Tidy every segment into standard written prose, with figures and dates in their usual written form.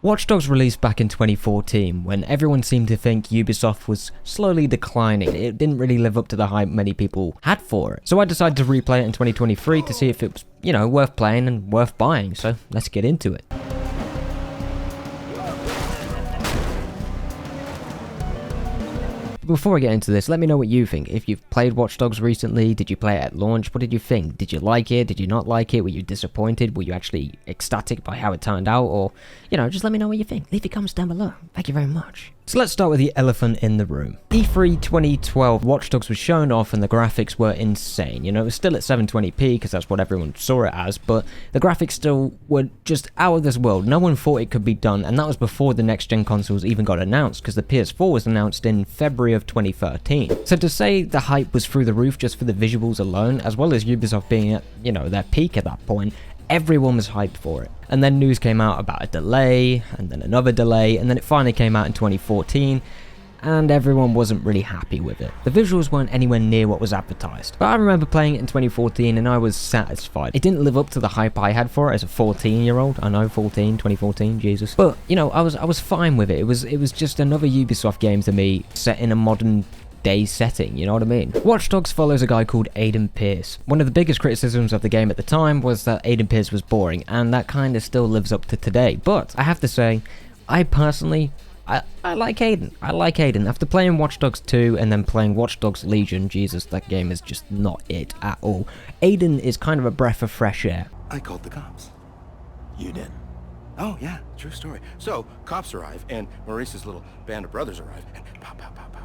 Watch Dogs released back in 2014 when everyone seemed to think Ubisoft was slowly declining. It didn't really live up to the hype many people had for it. So I decided to replay it in 2023 to see if it was, worth playing and worth buying. So let's get into it. Before I get into this, let me know what you think. If you've played Watch Dogs recently, did you play it at launch? What did you think? Did you like it? Did you not like it? Were you disappointed? Were you actually ecstatic by how it turned out? Or, just let me know what you think. Leave your comments down below. Thank you very much. So let's start with the elephant in the room. E3 2012, Watch Dogs was shown off and the graphics were insane. It was still at 720p because that's what everyone saw it as, but the graphics still were just out of this world. No one thought it could be done, and that was before the next-gen consoles even got announced, because the PS4 was announced in February of 2013. So to say the hype was through the roof just for the visuals alone, as well as Ubisoft being at, their peak at that point, everyone was hyped for it. And then news came out about a delay, and then another delay, and then it finally came out in 2014, and everyone wasn't really happy with it. The visuals weren't anywhere near what was advertised. But I remember playing it in 2014 and I was satisfied. It didn't live up to the hype I had for it as a 14-year-old. I know, 2014, Jesus. But, I was fine with it. It was just another Ubisoft game to me, set in a modern day setting, you know what I mean? Watch Dogs follows a guy called Aiden Pearce. One of the biggest criticisms of the game at the time was that Aiden Pearce was boring, and that kind of still lives up to today. But I have to say, I personally, I like Aiden. I like Aiden. After playing Watch Dogs 2 and then playing Watch Dogs Legion, Jesus, that game is just not it at all. Aiden is kind of a breath of fresh air. I called the cops. You did? Oh, yeah, true story. So, cops arrive, and Maurice's little band of brothers arrive, and pow, pow, pow, pow, pow.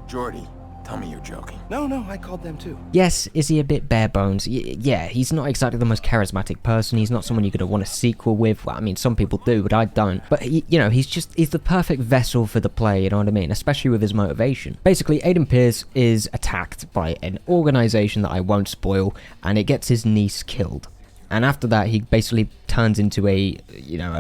Jordy, tell me you're joking. No, I called them too. Yes, is he a bit bare bones? Yeah, he's not exactly the most charismatic person. He's not someone you're going to want a sequel with. Well, I mean, some people do, but I don't. But, he's the perfect vessel for the play, you know what I mean? Especially with his motivation. Basically, Aiden Pearce is attacked by an organization that I won't spoil, and it gets his niece killed. And after that, he basically turns into a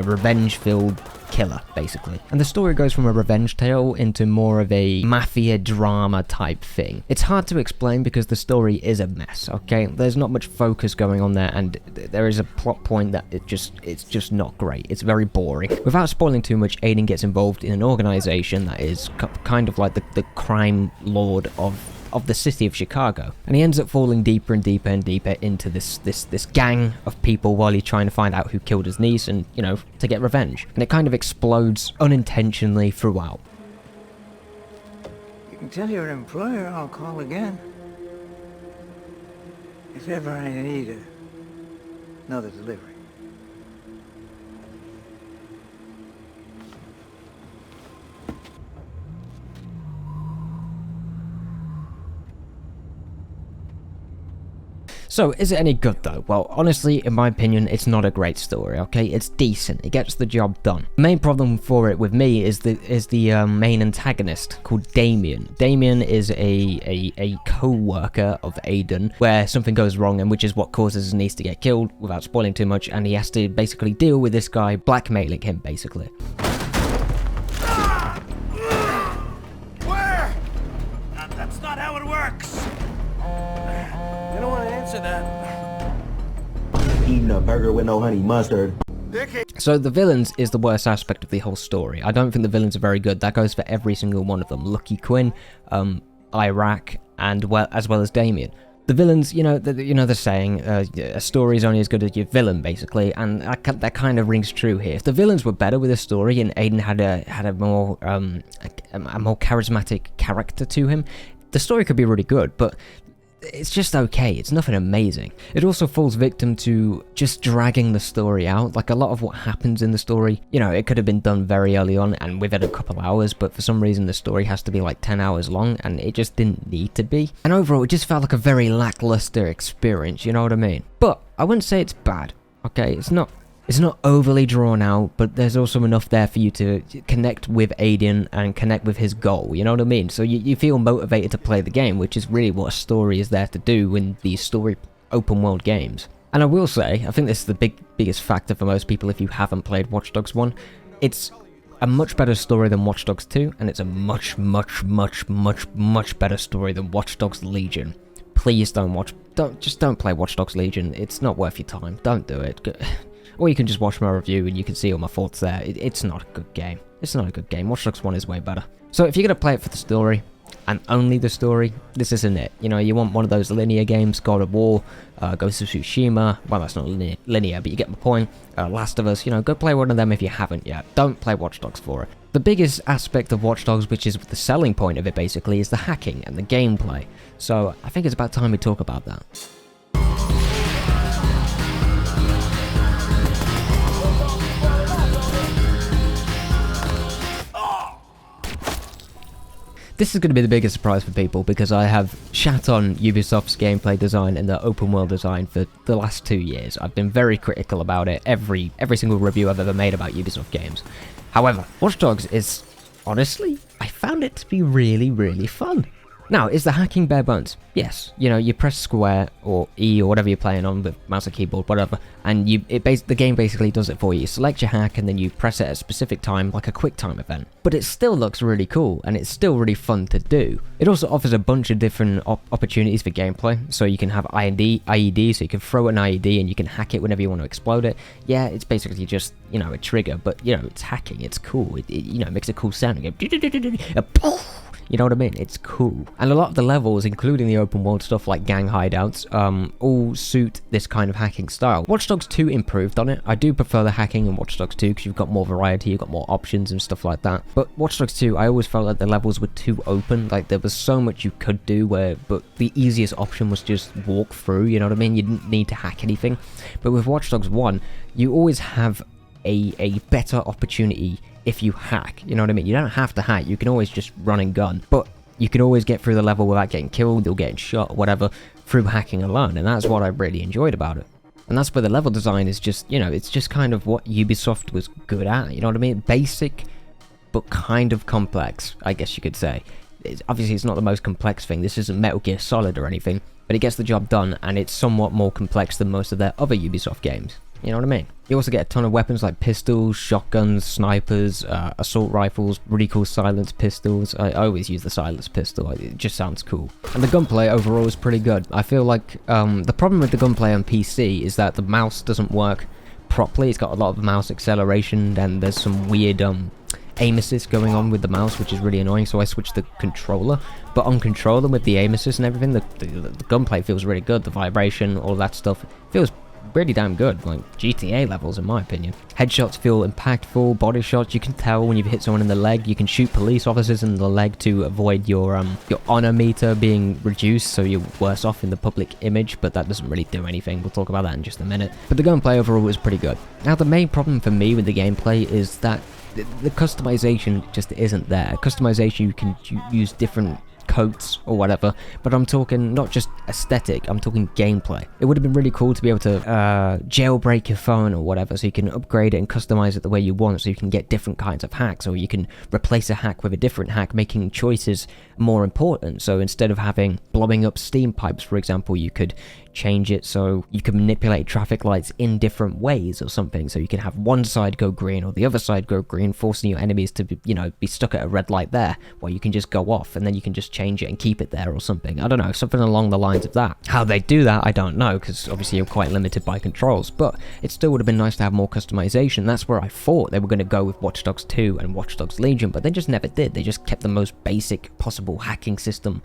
revenge-filled killer, basically. And the story goes from a revenge tale into more of a mafia drama type thing. It's hard to explain because the story is a mess, okay? There's not much focus going on there, and there is a plot point that it's just not great. It's very boring. Without spoiling too much, Aiden gets involved in an organization that is kind of like the crime lord of the city of Chicago, and he ends up falling deeper and deeper and deeper into this gang of people while he's trying to find out who killed his niece and, to get revenge. And it kind of explodes unintentionally throughout. You can tell your employer I'll call again. If ever I need another delivery. So, is it any good though? Well, honestly, in my opinion, it's not a great story, okay? It's decent, it gets the job done. The main problem for it with me is the main antagonist called Damien. Damien is a co-worker of Aiden, where something goes wrong, and which is what causes his niece to get killed, without spoiling too much, and he has to basically deal with this guy blackmailing him, basically. Where? That's not how it works. I don't want to answer that. Eating a burger with no honey mustard. So the villains is the worst aspect of the whole story. I don't think the villains are very good. That goes for every single one of them. Lucky Quinn, Iraq, and as well as Damien. The villains, the saying, a story is only as good as your villain, basically, and that kind of rings true here. If the villains were better with the story and Aiden had a more charismatic character to him, the story could be really good, but it's just okay. It's nothing amazing. It also falls victim to just dragging the story out. Like, a lot of what happens in the story, it could have been done very early on and within a couple hours, but for some reason the story has to be like 10 hours long, and it just didn't need to be. And overall, it just felt like a very lackluster experience, you know what I mean? But I wouldn't say it's bad, okay? It's not overly drawn out, but there's also enough there for you to connect with Aiden and connect with his goal, you know what I mean? So you feel motivated to play the game, which is really what a story is there to do in these story open world games. And I will say, I think this is the biggest factor for most people if you haven't played Watch Dogs 1. It's a much better story than Watch Dogs 2, and it's a much better story than Watch Dogs Legion. Please don't play Watch Dogs Legion. It's not worth your time. Don't do it. or you can just watch my review and you can see all my thoughts there. It's not a good game. It's not a good game. Watch Dogs 1 is way better. So if you're going to play it for the story, and only the story, this isn't it. You know, you want one of those linear games, God of War, Ghost of Tsushima, well, that's not linear, but you get my point, Last of Us, you know, go play one of them if you haven't yet. Don't play Watch Dogs for it. The biggest aspect of Watch Dogs, which is the selling point of it basically, is the hacking and the gameplay. So I think it's about time we talk about that. This is going to be the biggest surprise for people because I have shat on Ubisoft's gameplay design and the open world design for the last 2 years. I've been very critical about it, every single review I've ever made about Ubisoft games. However, Watch Dogs is, honestly, I found it to be really, really fun. Now, is the hacking bare bones? Yes. You know, you press square or E or whatever you're playing on with mouse or keyboard, whatever, and the game basically does it for you. You select your hack and then you press it at a specific time, like a quick time event. But it still looks really cool and it's still really fun to do. It also offers a bunch of different opportunities for gameplay. So you can have IED, so you can throw an IED and you can hack it whenever you want to explode it. Yeah, it's basically just, you know, a trigger, but you know, it's hacking. It's cool. It you know, makes a cool sound. You know what I mean? It's cool. And a lot of the levels, including the open world stuff like gang hideouts, all suit this kind of hacking style. Watch Dogs 2 improved on it. I do prefer the hacking in Watch Dogs 2 because you've got more variety, you've got more options and stuff like that. But Watch Dogs 2, I always felt like the levels were too open. Like there was so much you could do but the easiest option was just walk through, you know what I mean? You didn't need to hack anything. But with Watch Dogs 1, you always have a better opportunity if you hack, you know what I mean? You don't have to hack, you can always just run and gun, but you can always get through the level without getting killed or getting shot or whatever through hacking alone, and that's what I really enjoyed about it. And that's where the level design is just, you know, it's just kind of what Ubisoft was good at, you know what I mean? Basic, but kind of complex, I guess you could say. Obviously, it's not the most complex thing, this isn't Metal Gear Solid or anything, but it gets the job done, and it's somewhat more complex than most of their other Ubisoft games. You know what I mean? You also get a ton of weapons like pistols, shotguns, snipers, assault rifles, really cool silenced pistols. I always use the silenced pistol, it just sounds cool. And the gunplay overall is pretty good. I feel like the problem with the gunplay on PC is that the mouse doesn't work properly. It's got a lot of mouse acceleration and there's some weird aim assist going on with the mouse, which is really annoying, so I switched the controller. But on controller with the aim assist and everything, the gunplay feels really good. The vibration, all that stuff feels really damn good, like GTA levels in my opinion. Headshots feel impactful, body shots, you can tell when you've hit someone in the leg. You can shoot police officers in the leg to avoid your honor meter being reduced, so you're worse off in the public image, but that doesn't really do anything. We'll talk about that in just a minute. But the gunplay overall was pretty good. Now the main problem for me with the gameplay is that the customization just isn't there. Customization, you can use different coats or whatever, but I'm talking not just aesthetic, I'm talking gameplay. It would have been really cool to be able to jailbreak your phone or whatever, so you can upgrade it and customize it the way you want, so you can get different kinds of hacks, or you can replace a hack with a different hack, making choices more important. So instead of having blowing up steam pipes, for example, you could change it so you can manipulate traffic lights in different ways or something, so you can have one side go green or the other side go green, forcing your enemies to be, you know, be stuck at a red light there, where you can just go off and then you can just change it and keep it there or something. I don't know, something along the lines of that. How they do that, I don't know, because obviously you're quite limited by controls, but it still would have been nice to have more customization. That's where I thought they were going to go with Watch Dogs 2 and Watch Dogs Legion, but they just never did. They just kept the most basic possible hacking system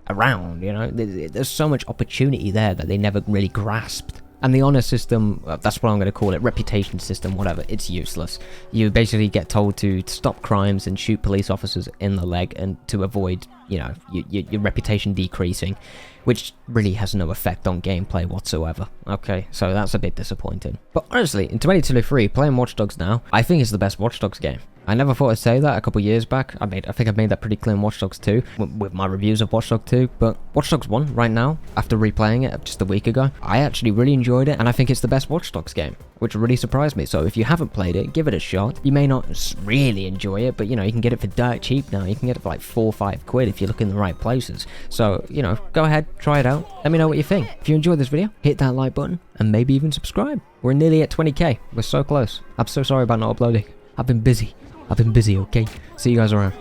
around, you know. There's so much opportunity there that they never really grasped. And the honor system, that's what I'm going to call it, reputation system, whatever, it's useless. You basically get told to stop crimes and shoot police officers in the leg and to avoid, you know, your reputation decreasing, which really has no effect on gameplay whatsoever. Okay, so that's a bit disappointing. But honestly, in 2023, playing Watch Dogs now, I think it's the best Watch Dogs game. I never thought I'd say that a couple years back. I think I've made that pretty clear in Watch Dogs 2 with my reviews of Watch Dogs 2, but Watch Dogs 1 right now, after replaying it just a week ago, I actually really enjoyed it, and I think it's the best Watch Dogs game, which really surprised me. So if you haven't played it, give it a shot. You may not really enjoy it, but you know, you can get it for dirt cheap now. You can get it for like 4 or 5 quid if you look in the right places. So, you know, go ahead, try it out. Let me know what you think. If you enjoyed this video, hit that like button and maybe even subscribe. We're nearly at 20k. We're so close. I'm so sorry about not uploading. I've been busy, okay? See you guys around.